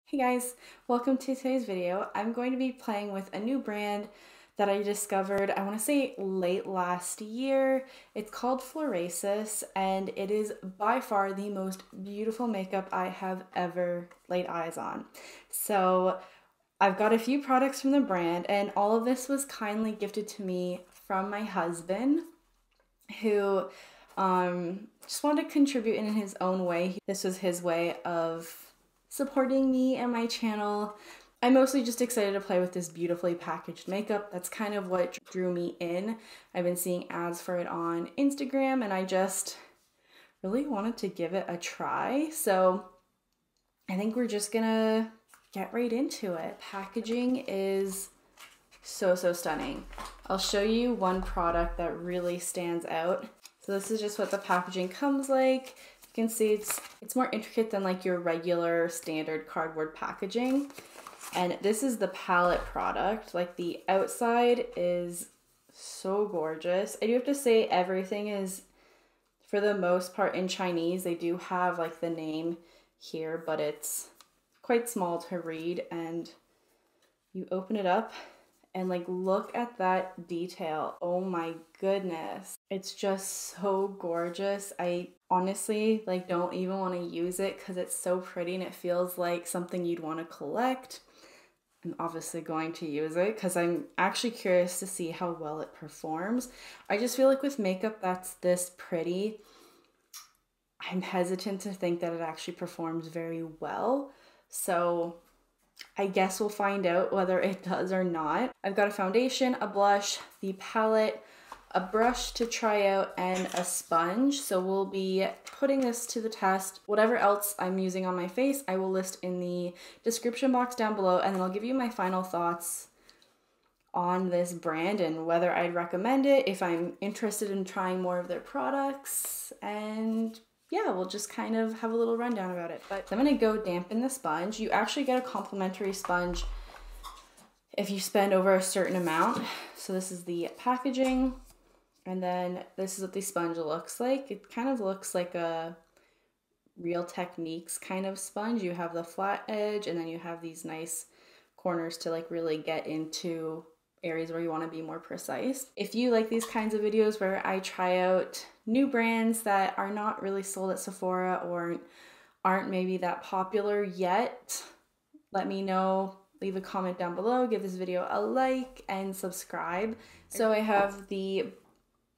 Hey guys, welcome to today's video. I'm going to be playing with a new brand that I discovered, I want to say late last year. It's called Florasis and it is by far the most beautiful makeup I have ever laid eyes on. So I've got a few products from the brand and all of this was kindly gifted to me from my husband who just wanted to contribute in his own way. This was his way of supporting me and my channel. I'm mostly just excited to play with this beautifully packaged makeup. That's kind of what drew me in. I've been seeing ads for it on Instagram and I just really wanted to give it a try. So I think we're just gonna get right into it. Packaging is so stunning. I'll show you one product that really stands out. So this is just what the packaging comes like. You can see it's more intricate than like your regular standard cardboard packaging. And this is the palette product. Like the outside is so gorgeous. I do have to say everything is for the most part in Chinese. They do have like the name here, but it's quite small to read. And you open it up and like look at that detail. Oh my goodness. It's just so gorgeous. I honestly like don't even want to use it because it's so pretty and it feels like something you'd want to collect. I'm obviously going to use it because I'm actually curious to see how well it performs. I just feel like with makeup that's this pretty, I'm hesitant to think that it actually performs very well. So I guess we'll find out whether it does or not. I've got a foundation, a blush, the palette, a brush to try out, and a sponge. So we'll be putting this to the test. Whatever else I'm using on my face, I will list in the description box down below, and then I'll give you my final thoughts on this brand and whether I'd recommend it, if I'm interested in trying more of their products, and yeah, we'll just kind of have a little rundown about it. But I'm gonna go dampen the sponge. You actually get a complimentary sponge if you spend over a certain amount. So this is the packaging, and then this is what the sponge looks like. It kind of looks like a Real Techniques kind of sponge. You have the flat edge, and then you have these nice corners to like really get into areas where you want to be more precise. If you like these kinds of videos where I try out new brands that are not really sold at Sephora or aren't maybe that popular yet, let me know. Leave a comment down below, give this video a like, and subscribe. So I have the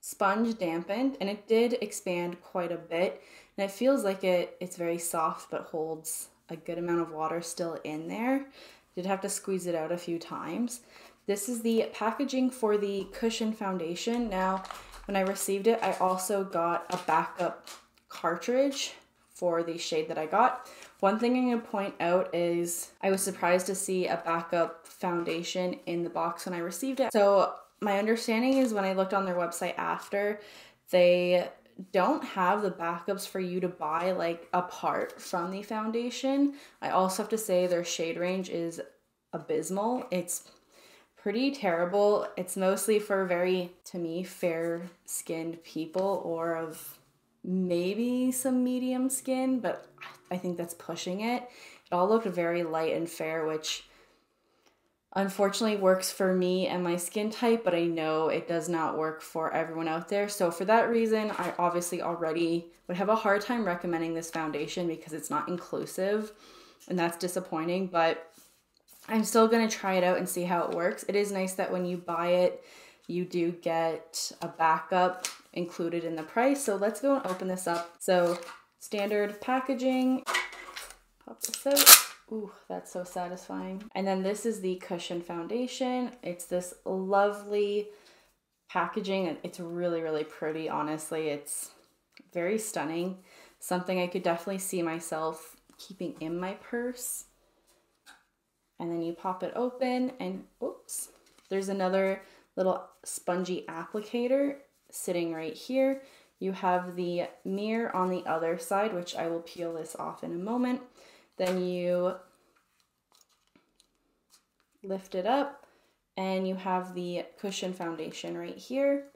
sponge dampened and it did expand quite a bit, and it feels like it's very soft but holds a good amount of water still in there. Did have to squeeze it out a few times. This is the packaging for the cushion foundation. Now, when I received it, I also got a backup cartridge for the shade that I got. One thing I'm gonna point out is I was surprised to see a backup foundation in the box when I received it. So my understanding is when I looked on their website after, they don't have the backups for you to buy like apart from the foundation. I also have to say their shade range is abysmal. It's pretty terrible. It's mostly for very, to me, fair-skinned people or of maybe some medium skin, but I think that's pushing it. It all looked very light and fair, which unfortunately works for me and my skin type, but I know it does not work for everyone out there. So for that reason, I obviously already would have a hard time recommending this foundation because it's not inclusive, and that's disappointing, but I'm still going to try it out and see how it works. It is nice that when you buy it, you do get a backup included in the price. So let's go and open this up. So standard packaging, pop this out. Ooh, that's so satisfying. And then this is the cushion foundation. It's this lovely packaging. It's really pretty, honestly. It's very stunning. Something I could definitely see myself keeping in my purse. And then you pop it open and oops, there's another little spongy applicator sitting right here. You have the mirror on the other side, which I will peel this off in a moment. Then you lift it up and you have the cushion foundation right here.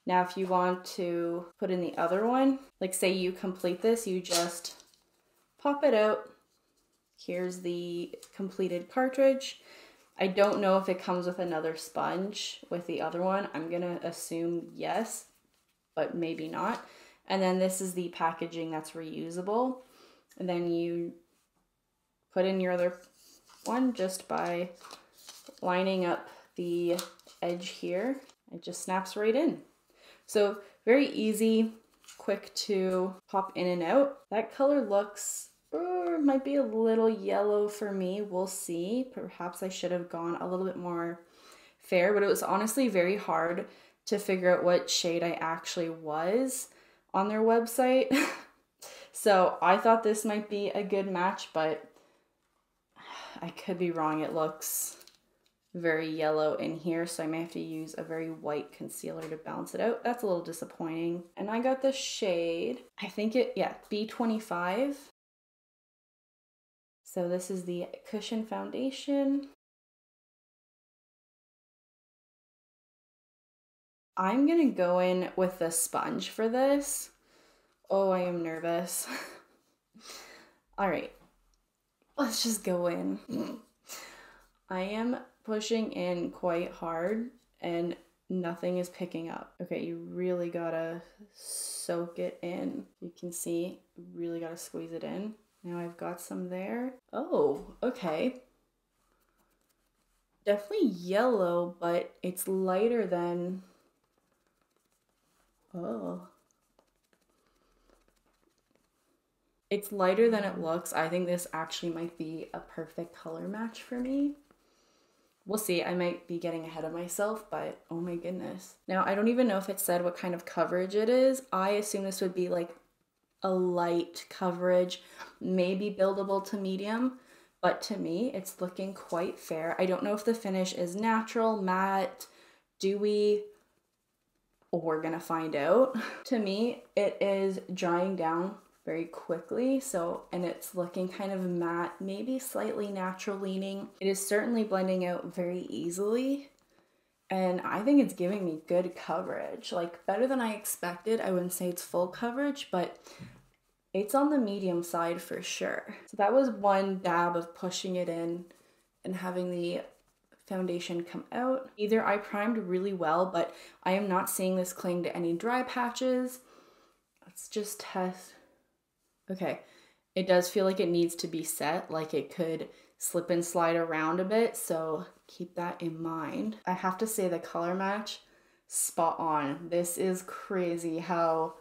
Now, if you want to put in the other one, like say you complete this, you just pop it out Here's the completed cartridge. I don't know if it comes with another sponge with the other one. I'm gonna assume yes, but maybe not. And then this is the packaging that's reusable. And then you put in your other one just by lining up the edge here. It just snaps right in. So very easy, quick to pop in and out. That color looks, might be a little yellow for me. We'll see. Perhaps I should have gone a little bit more fair, but it was honestly very hard to figure out what shade I actually was on their website. So I thought this might be a good match, but I could be wrong. It looks very yellow in here, so I may have to use a very white concealer to balance it out. That's a little disappointing. And I got the shade, I think B25. So this is the Cushion Foundation. I'm gonna go in with the sponge for this. Oh, I am nervous. All right, let's just go in. I am pushing in quite hard and nothing is picking up. Okay, you really gotta soak it in. You can see, really gotta squeeze it in. Now I've got some there. Oh, okay. Definitely yellow, but it's lighter than, it's lighter than it looks. I think this actually might be a perfect color match for me. We'll see. I might be getting ahead of myself, but oh my goodness. Now, I don't even know if it said what kind of coverage it is. I assume this would be like a light coverage, maybe buildable to medium, but to me, it's looking quite fair. I don't know if the finish is natural, matte, dewy, we're gonna find out. To me, it is drying down very quickly, and it's looking kind of matte, maybe slightly natural leaning. It is certainly blending out very easily, and I think it's giving me good coverage, like better than I expected. I wouldn't say it's full coverage, but it's on the medium side for sure. So that was one dab of pushing it in and having the foundation come out. Either I primed really well, but I am not seeing this cling to any dry patches. Let's just test. Okay, it does feel like it needs to be set, like it could slip and slide around a bit, so keep that in mind. I have to say the color match, spot on. This is crazy how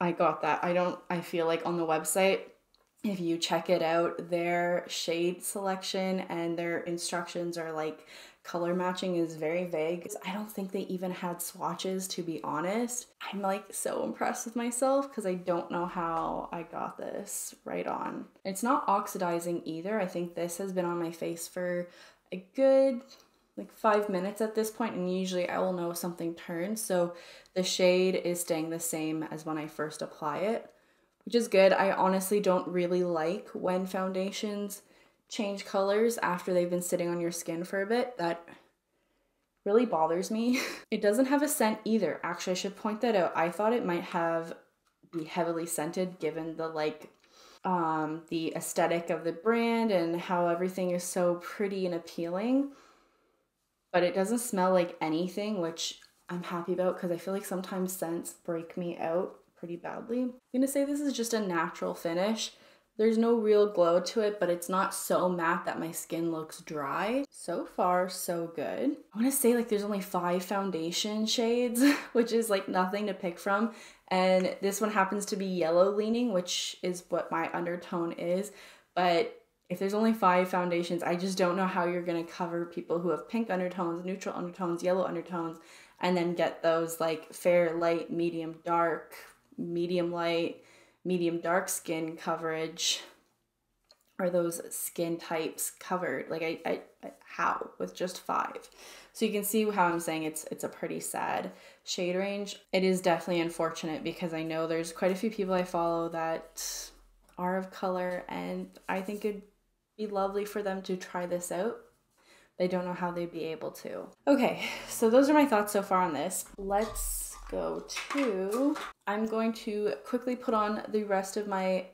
I got that. I feel like on the website, if you check it out, their shade selection and their instructions are like, color matching is very vague. I don't think they even had swatches, to be honest. I'm like so impressed with myself because I don't know how I got this right on. It's not oxidizing either. I think this has been on my face for a good like 5 minutes at this point, and usually I will know if something turns. So the shade is staying the same as when I first apply it, which is good. I honestly don't really like when foundations change colors after they've been sitting on your skin for a bit. That really bothers me. It doesn't have a scent either. Actually, I should point that out. I thought it might be heavily scented given the the aesthetic of the brand and how everything is so pretty and appealing. But it doesn't smell like anything, which I'm happy about because I feel like sometimes scents break me out pretty badly. I'm gonna say this is just a natural finish. There's no real glow to it, but it's not so matte that my skin looks dry. So far, so good. I wanna say like there's only 5 foundation shades, which is like nothing to pick from. And this one happens to be yellow leaning, which is what my undertone is. But if there's only 5 foundations, I just don't know how you're gonna cover people who have pink undertones, neutral undertones, yellow undertones, and then get those like fair, light, medium, dark, medium light, medium dark skin coverage, or those skin types covered. Like I how with just 5? So you can see how I'm saying it's a pretty sad shade range. It is definitely unfortunate because I know there's quite a few people I follow that are of color, and I think it'd be lovely for them to try this out. They don't know how they'd be able to. Okay, so those are my thoughts so far on this. Let's go to, I'm going to quickly put on the rest of my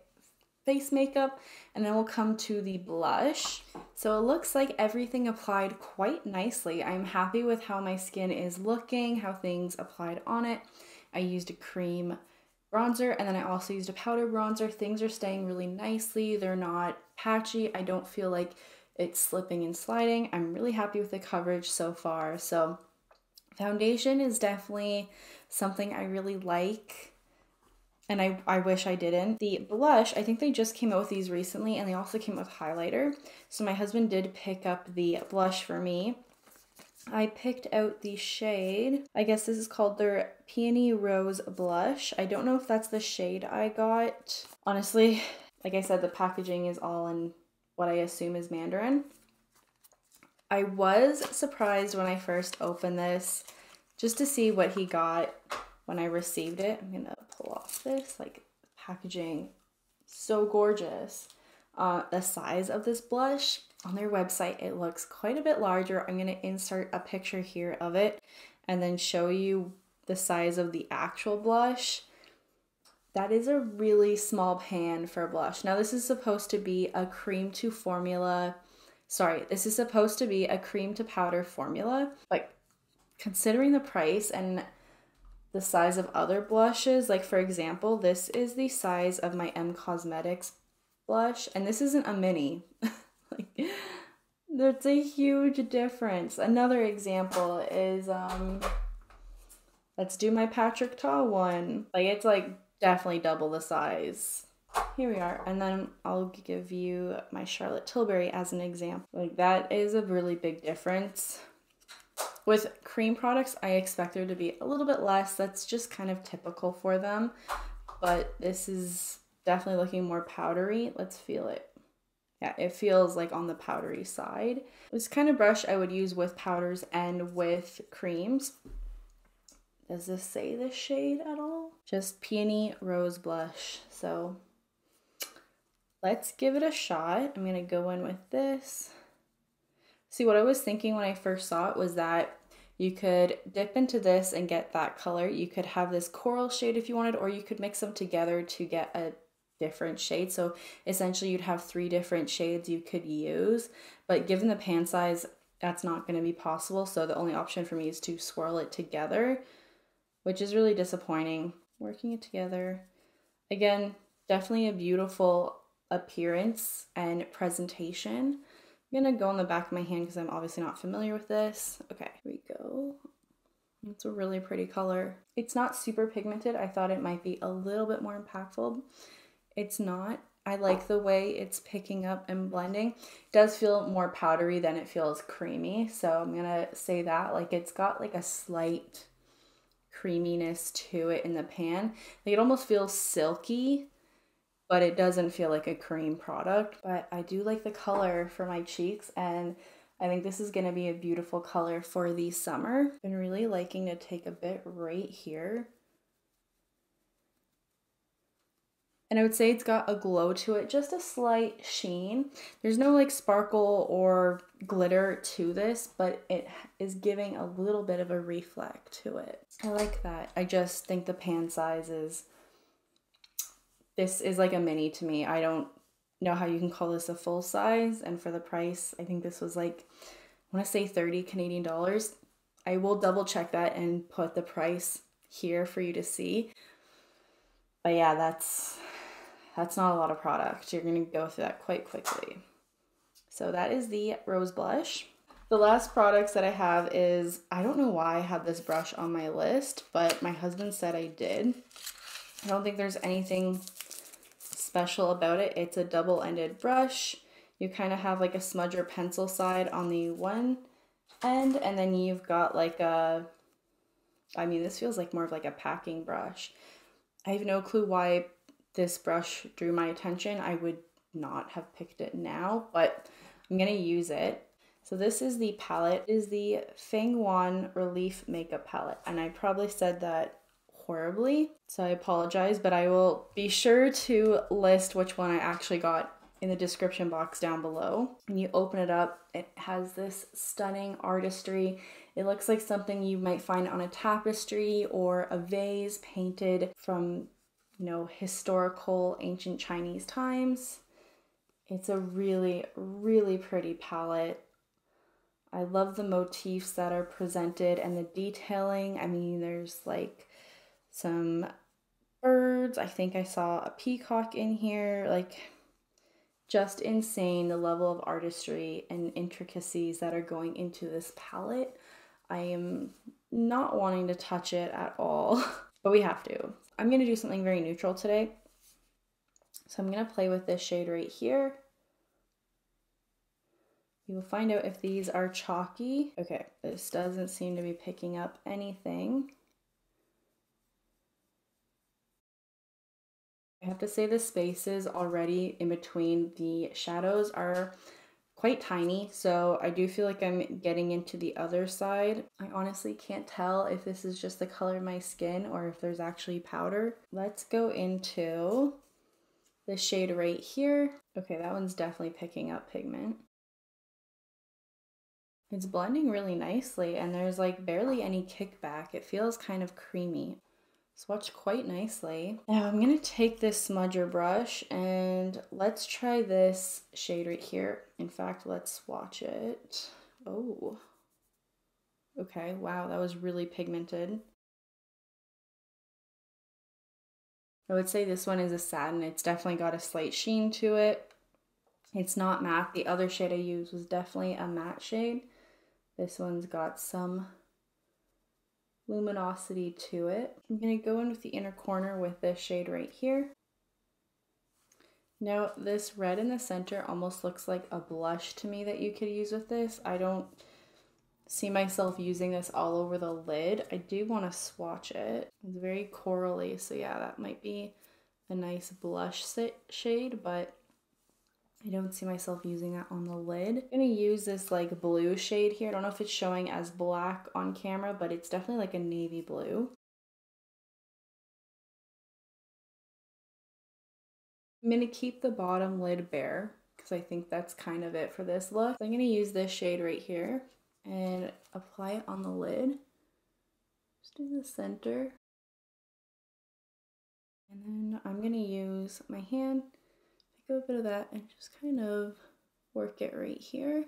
face makeup, and then we'll come to the blush. So it looks like everything applied quite nicely. I'm happy with how my skin is looking, how things applied on it. I used a cream bronzer, and then I also used a powder bronzer. Things are staying really nicely. They're not patchy. I don't feel like it's slipping and sliding. I'm really happy with the coverage so far. So foundation is definitely something I really like, and I wish I didn't. The blush, I think they just came out with these recently, and they also came with highlighter. So my husband did pick up the blush for me. I picked out the shade, I guess this is called their Peony Rose Blush. I don't know if that's the shade I got. Honestly, like I said, the packaging is all in what I assume is Mandarin. I was surprised when I first opened this just to see what he got when I received it. I'm gonna pull off this, like, packaging, so gorgeous. The size of this blush, on their website, it looks quite a bit larger. I'm gonna insert a picture here of it and then show you the size of the actual blush. That is a really small pan for a blush. Now this is supposed to be a cream to formula. Sorry, this is supposed to be a cream to powder formula, but considering the price and the size of other blushes, like for example, this is the size of my M Cosmetics blush, and this isn't a mini. Like, there's a huge difference. Another example is, let's do my Patrick Ta one. Like, it's like definitely double the size. Here we are. And then I'll give you my Charlotte Tilbury as an example. Like, that is a really big difference. With cream products, I expect there to be a little bit less. That's just kind of typical for them. But this is definitely looking more powdery. Let's feel it. Yeah, it feels like on the powdery side. This kind of brush I would use with powders and with creams. Does this say the shade at all? Just Peony Rose Blush. So let's give it a shot. I'm gonna go in with this. See, what I was thinking when I first saw it was that you could dip into this and get that color. You could have this coral shade if you wanted, or you could mix them together to get a different shade. So essentially you'd have 3 different shades you could use, but given the pan size, that's not going to be possible. So the only option for me is to swirl it together, which is really disappointing. Working it together. Again, definitely a beautiful appearance and presentation. I'm gonna go on the back of my hand because I'm obviously not familiar with this. Okay, here we go. It's a really pretty color. It's not super pigmented. I thought it might be a little bit more impactful. It's not. I like the way it's picking up and blending. It does feel more powdery than it feels creamy. So I'm gonna say that. Like, it's got like a slight creaminess to it in the pan. Like, it almost feels silky, but it doesn't feel like a cream product. But I do like the color for my cheeks, and I think this is gonna be a beautiful color for the summer. Been really liking to take a bit right here. And I would say it's got a glow to it, just a slight sheen. There's no like sparkle or glitter to this, but it is giving a little bit of a reflect to it. I like that. I just think the pan size is, this is like a mini to me. I don't know how you can call this a full size, and for the price, I think this was like, I want to say 30 Canadian dollars. I will double check that and put the price here for you to see. But yeah, that's not a lot of product. You're going to go through that quite quickly. So that is the rose blush. The last products that I have is, I don't know why I had this brush on my list, but my husband said I did. I don't think there's anything special about it. It's a double-ended brush. You kind of have like a smudge or pencil side on the one end, and then you've got like a, I mean, this feels like more of like a packing brush. I have no clue why this brush drew my attention. I would not have picked it now, but I'm gonna use it. So this is the palette, is the Feng Wan Relief Makeup Palette, and I probably said that horribly, so I apologize, but I will be sure to list which one I actually got in the description box down below. When you open it up, it has this stunning artistry. It looks like something you might find on a tapestry or a vase painted from you know, historical ancient Chinese times. It's a really, really pretty palette. I love the motifs that are presented and the detailing. I mean, there's like some birds. I think I saw a peacock in here. Like, just insane, the level of artistry and intricacies that are going into this palette. I am not wanting to touch it at all, but we have to. I'm going to do something very neutral today. So I'm going to play with this shade right here. We will find out if these are chalky. Okay, this doesn't seem to be picking up anything. I have to say the spaces already in between the shadows are quite tiny, so I do feel like I'm getting into the other side. I honestly can't tell if this is just the color of my skin or if there's actually powder. Let's go into the shade right here. Okay, that one's definitely picking up pigment. It's blending really nicely and there's like barely any kickback. It feels kind of creamy. Swatched quite nicely. Now I'm gonna take this smudger brush and let's try this shade right here. In fact, let's swatch it. Oh, okay, wow, that was really pigmented. I would say this one is a satin. It's definitely got a slight sheen to it. It's not matte. The other shade I used was definitely a matte shade. This one's got some luminosity to it. I'm going to go in with the inner corner with this shade right here. Now this red in the center almost looks like a blush to me that you could use with this. I don't see myself using this all over the lid. I do want to swatch it. It's very corally, so yeah, that might be a nice blush shade, but I don't see myself using that on the lid. I'm gonna use this like blue shade here. I don't know if it's showing as black on camera, but it's definitely like a navy blue. I'm gonna keep the bottom lid bare because I think that's kind of it for this look. So I'm gonna use this shade right here and apply it on the lid. Just in the center. And then I'm gonna use my hand, pick up a bit of that and just kind of work it right here.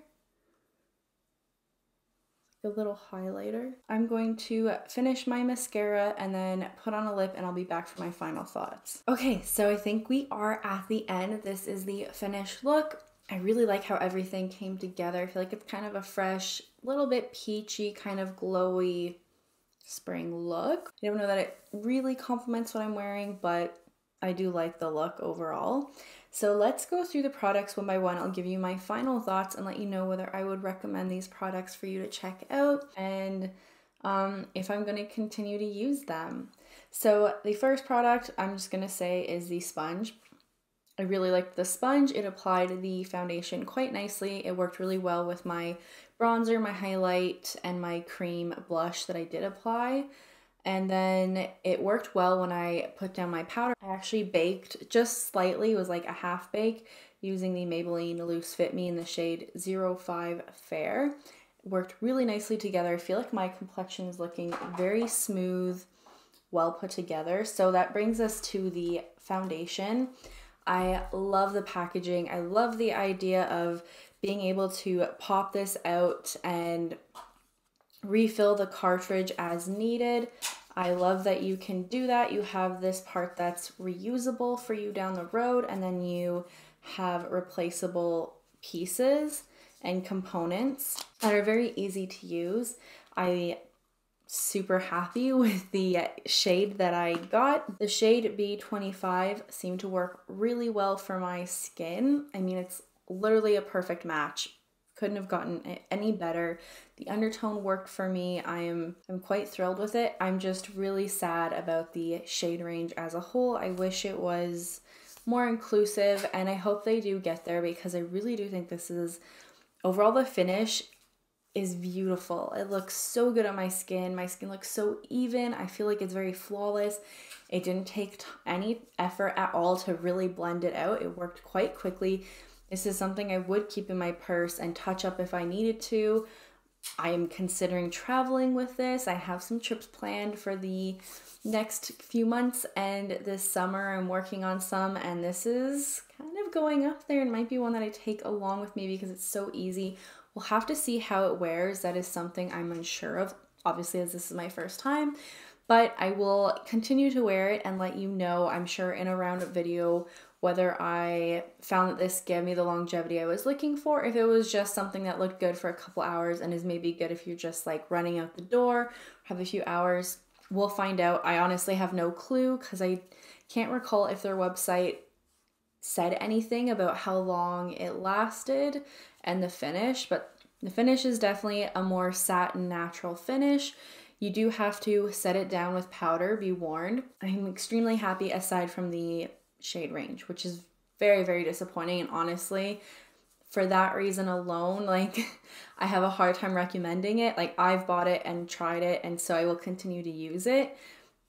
A little highlighter. I'm going to finish my mascara and then put on a lip and I'll be back for my final thoughts. Okay, so I think we are at the end. This is the finished look. I really like how everything came together. I feel like it's kind of a fresh, little bit peachy, kind of glowy spring look. I don't know that it really complements what I'm wearing, but I do like the look overall. So let's go through the products one by one. I'll give you my final thoughts and let you know whether I would recommend these products for you to check out and if I'm going to continue to use them. So the first product I'm just going to say is the sponge. I really liked the sponge. It applied the foundation quite nicely. It worked really well with my bronzer, my highlight, and my cream blush that I did apply. And then it worked well when I put down my powder. I actually baked just slightly, it was like a half bake, using the Maybelline Loose Fit Me in the shade 05 Fair. It worked really nicely together. I feel like my complexion is looking very smooth, well put together. So that brings us to the foundation. I love the packaging. I love the idea of being able to pop this out and refill the cartridge as needed. I love that you can do that. You have this part that's reusable for you down the road, and then you have replaceable pieces and components that are very easy to use. I'm super happy with the shade that I got. The shade B25 seemed to work really well for my skin. I mean, it's literally a perfect match. Couldn't have gotten it any better. The undertone worked for me. I'm quite thrilled with it. I'm just really sad about the shade range as a whole. I wish it was more inclusive and I hope they do get there because I really do think this is, overall the finish is beautiful. It looks so good on my skin. My skin looks so even. I feel like it's very flawless. It didn't take any effort at all to really blend it out. It worked quite quickly. This is something I would keep in my purse and touch up if I needed to. I am considering traveling with this. I have some trips planned for the next few months, and this summer I'm working on some, and this is kind of going up there and might be one that I take along with me because it's so easy. We'll have to see how it wears. That is something I'm unsure of, obviously, as this is my first time, but I will continue to wear it and let you know, I'm sure, in a roundup video whether I found that this gave me the longevity I was looking for, if it was just something that looked good for a couple hours and is maybe good if you're just like running out the door, have a few hours. We'll find out. I honestly have no clue because I can't recall if their website said anything about how long it lasted and the finish, but the finish is definitely a more satin natural finish. You do have to set it down with powder, be warned. I'm extremely happy aside from the shade range, which is very, very disappointing, and honestly, for that reason alone, like, I have a hard time recommending it. Like, I've bought it and tried it, and so I will continue to use it,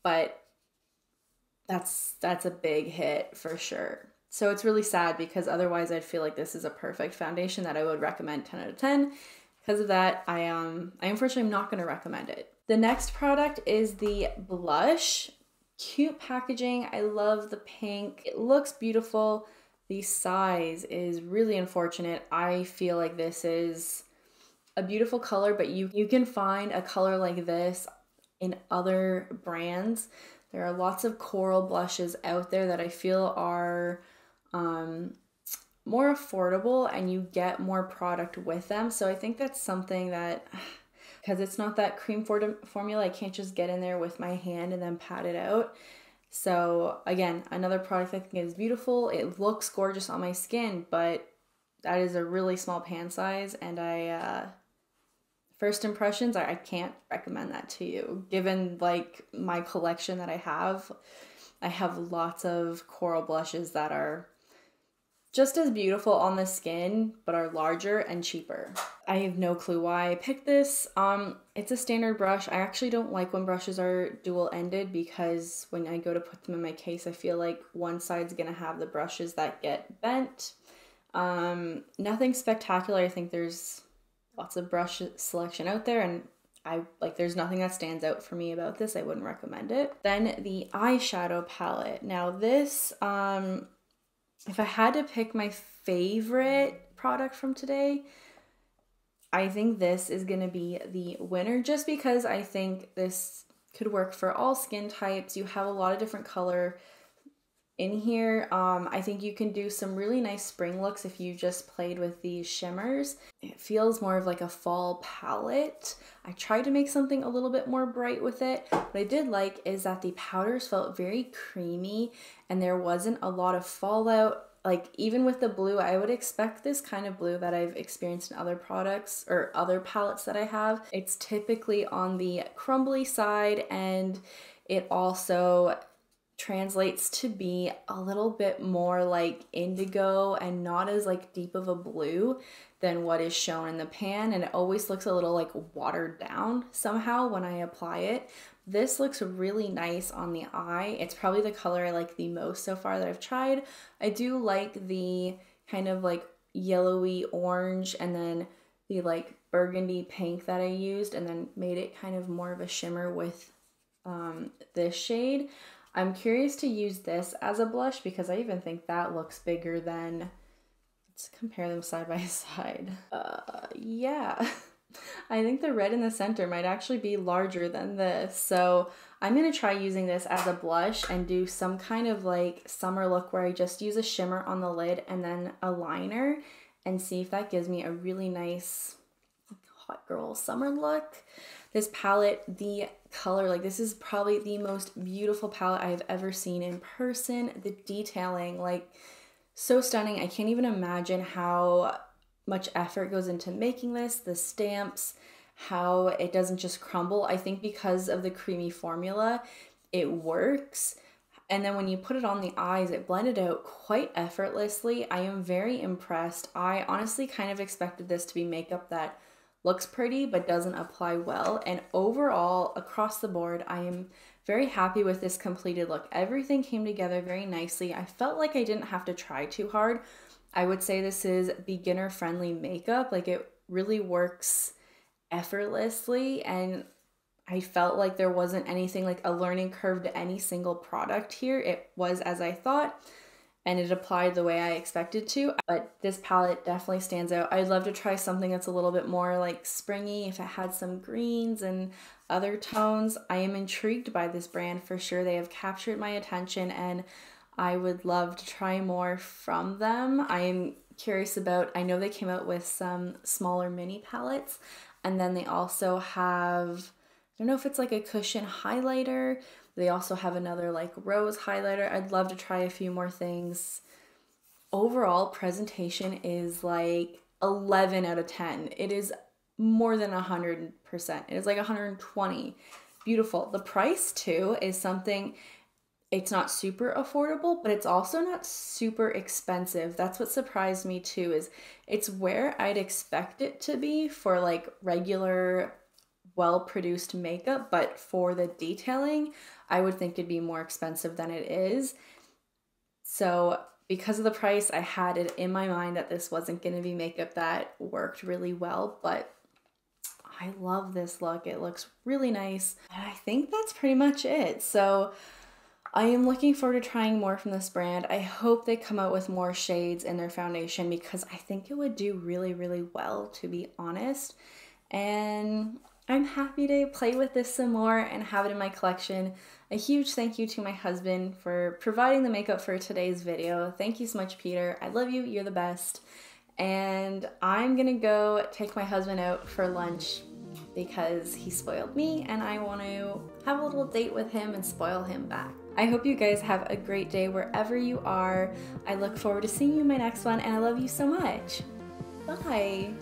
but that's a big hit for sure. So it's really sad because otherwise I'd feel like this is a perfect foundation that I would recommend 10 out of 10. Because of that, I unfortunately am not going to recommend it. The next product is the blush. Cute packaging. I love the pink. It looks beautiful. The size is really unfortunate. I feel like this is a beautiful color, but you can find a color like this in other brands. There are lots of coral blushes out there that I feel are more affordable and you get more product with them. So I think that's something that, because it's not that cream formula, I can't just get in there with my hand and then pat it out. So again, another product I think is beautiful. It looks gorgeous on my skin, but that is a really small pan size, and first impressions, I can't recommend that to you. Given like my collection that I have lots of coral blushes that are just as beautiful on the skin, but are larger and cheaper. I have no clue why I picked this. It's a standard brush. I actually don't like when brushes are dual-ended because when I go to put them in my case, I feel like one side's gonna have the brushes that get bent. Nothing spectacular. I think there's lots of brush selection out there, and there's nothing that stands out for me about this. I wouldn't recommend it. Then the eyeshadow palette. Now this, if I had to pick my favorite product from today, I think this is gonna be the winner, just because I think this could work for all skin types. You have a lot of different color in here. I think you can do some really nice spring looks if you just played with these shimmers. It feels more of like a fall palette. I tried to make something a little bit more bright with it. What I did like is that the powders felt very creamy and there wasn't a lot of fallout. Like, even with the blue, I would expect this kind of blue that I've experienced in other products or other palettes that I have. It's typically on the crumbly side, and it also translates to be a little bit more like indigo and not as like deep of a blue than what is shown in the pan, and it always looks a little like watered down somehow when I apply it. This looks really nice on the eye. It's probably the color I like the most so far that I've tried. I do like the kind of like yellowy orange and then the like burgundy pink that I used, and then made it kind of more of a shimmer with this shade. I'm curious to use this as a blush because I even think that looks bigger than, let's compare them side by side. Yeah, I think the red in the center might actually be larger than this. So I'm gonna try using this as a blush and do some kind of like summer look where I just use a shimmer on the lid and then a liner, and see if that gives me a really nice hot girl summer look. This palette, the color, like this is probably the most beautiful palette I have ever seen in person. The detailing, like, so stunning. I can't even imagine how much effort goes into making this. The stamps, how it doesn't just crumble. I think because of the creamy formula, it works. And then when you put it on the eyes, it blended out quite effortlessly. I am very impressed. I honestly kind of expected this to be makeup that looks pretty but doesn't apply well, and overall across the board I am very happy with this completed look. Everything came together very nicely. I felt like I didn't have to try too hard. I would say this is beginner friendly makeup. Like, it really works effortlessly, and I felt like there wasn't anything like a learning curve to any single product here. It was as I thought, and it applied the way I expected to. But this palette definitely stands out. I'd love to try something that's a little bit more like springy if it had some greens and other tones. I am intrigued by this brand for sure. They have captured my attention and I would love to try more from them. I am curious about, I know they came out with some smaller mini palettes, and then they also have, I don't know if it's like a cushion highlighter. They also have another like rose highlighter. I'd love to try a few more things. Overall presentation is like 11 out of 10. It is more than 100%. It is like 120. Beautiful. The price too is something, it's not super affordable, but it's also not super expensive. That's what surprised me too, is it's where I'd expect it to be for like regular well-produced makeup, but for the detailing, I would think it'd be more expensive than it is. So because of the price, I had it in my mind that this wasn't going to be makeup that worked really well, but I love this look. It looks really nice. And I think that's pretty much it. So I am looking forward to trying more from this brand. I hope they come out with more shades in their foundation because I think it would do really, really well, to be honest. And I'm happy to play with this some more and have it in my collection. A huge thank you to my husband for providing the makeup for today's video. Thank you so much, Peter. I love you. You're the best. And I'm gonna go take my husband out for lunch because he spoiled me and I want to have a little date with him and spoil him back. I hope you guys have a great day wherever you are. I look forward to seeing you in my next one and I love you so much. Bye.